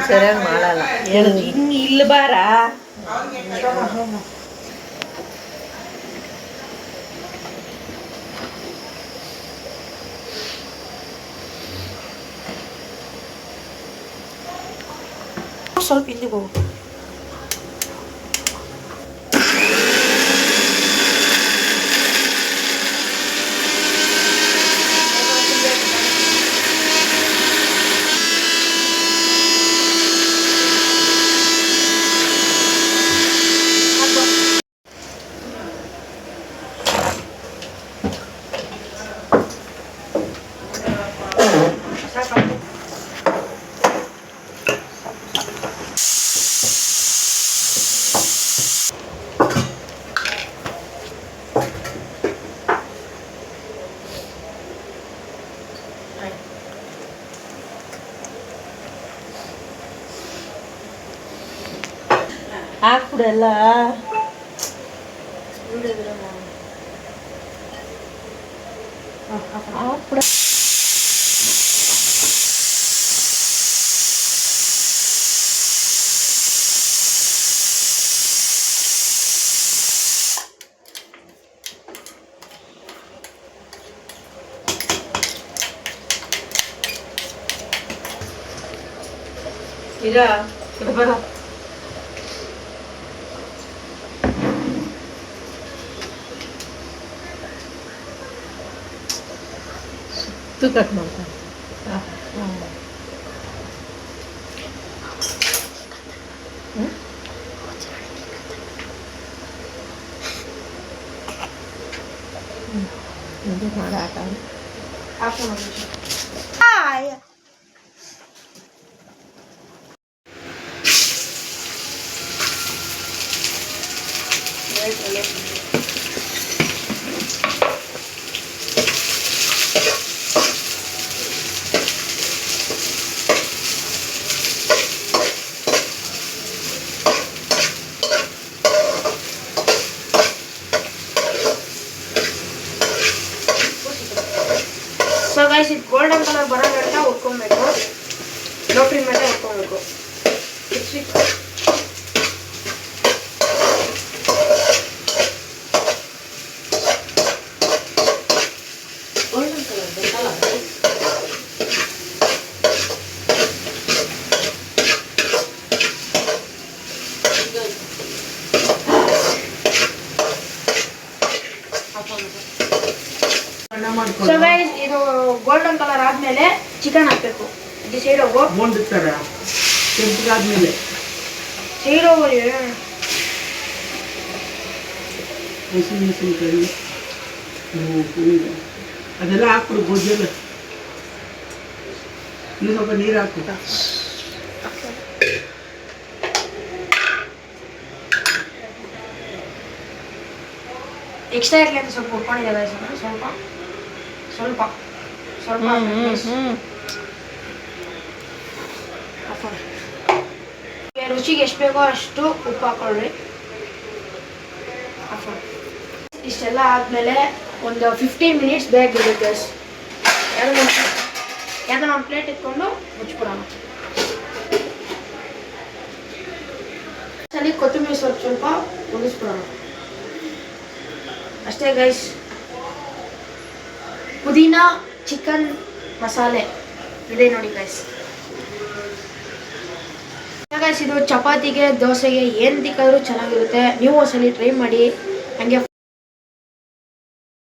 ಸರಿಯಾಗಿ ಮಾಡಲ್ಲ ಹಿಂಗೆ ಇಲ್ಲಿ ಬಾರ ಸ್ವಲ್ಪ ಹಿಂದಿಗೆ ಹೋಗು. ಹಾಕ್ಬಿಡಲ್ಲ ಹಾಕ್ಬಿಡ. ಇರಾ ಬರ ಕಟ್ ಮಾಡ್ತಾರೆ. ಇದು ಮಾಡಿ ಆಟ ಸೊ ಗೈಸ್ ಇದು ಗೋಲ್ಡನ್ ಕಲರ್ ಬರೋ ಗಂಟ ಹುರ್ಕೊಬೇಕು. ಲೋ ಫ್ಲೇಮ್ ಮೇಲೆ ಹುರ್ಕೊಬೇಕು. ಗೋಲ್ಡನ್ ಕಲರ್ ಬೇಕಲ್ಲ. ಸೊ ಗೈಸ್ ಇದು ಗೋಲ್ಡನ್ ಕಲರ್ ಆದ್ಮೇಲೆ ಚಿಕನ್ ಹಾಕ್ಬೇಕು. ಈ ಸೈಡ್ ಹೋಗು. ಆದ್ಮೇಲೆ ಸೈಡ್ ಹೋಗಿ ಮೆಣಸಿನಕಾಯಿ ಅದೆಲ್ಲ ಹಾಕ್ಬಿಡು. ಗೊಜ್ಜೆಲ್ಲ ಇನ್ನು ಸ್ವಲ್ಪ ನೀರು ಹಾಕ್ಬಿಟ್ಟ. ಎಕ್ಸ್ಟ್ರಾ ಇರಲಿ ಅಂತ ಸ್ವಲ್ಪ ಹುರ್ಕೊಂಡಿದ್ದೇವೆ. ಸ್ವಲ್ಪ ಸ್ವಲ್ಪ ಸ್ವಲ್ಪ ರುಚಿಗೆ ಎಷ್ಟು ಬೇಕೋ ಅಷ್ಟು ಉಪ್ಪು ಹಾಕೊಳ್ಳಿ. ಇಷ್ಟೆಲ್ಲ ಆದಮೇಲೆ ಒಂದು 15 ಮಿನಿಟ್ಸ್ ಬೇಕಿರುತ್ತೆ. ಯಾವ್ದನ್ನ ಒಂದು ಪ್ಲೇಟ್ ಇಟ್ಕೊಂಡು ಮುಚ್ಚಿಬಿಡೋಣ. ಸಲ ಕೊತ್ತಂಬರಿ ಸ್ವಲ್ಪ ಉಳಿಸ್ಬಿಡೋಣ ಅಷ್ಟೇ ಗೈಸ್. ಪುದೀನ ಚಿಕನ್ ಮಸಾಲೆ ಇದೆ ನೋಡಿ ಗೈಸ್. ಇದು ಚಪಾತಿಗೆ ದೋಸೆಗೆ ಏನು ತಿಕ್ಕಾದ್ರೂ ಚೆನ್ನಾಗಿರುತ್ತೆ. ನೀವು ಒಂದ್ಸಲಿ ಟ್ರೈ ಮಾಡಿ. ಹಂಗೆ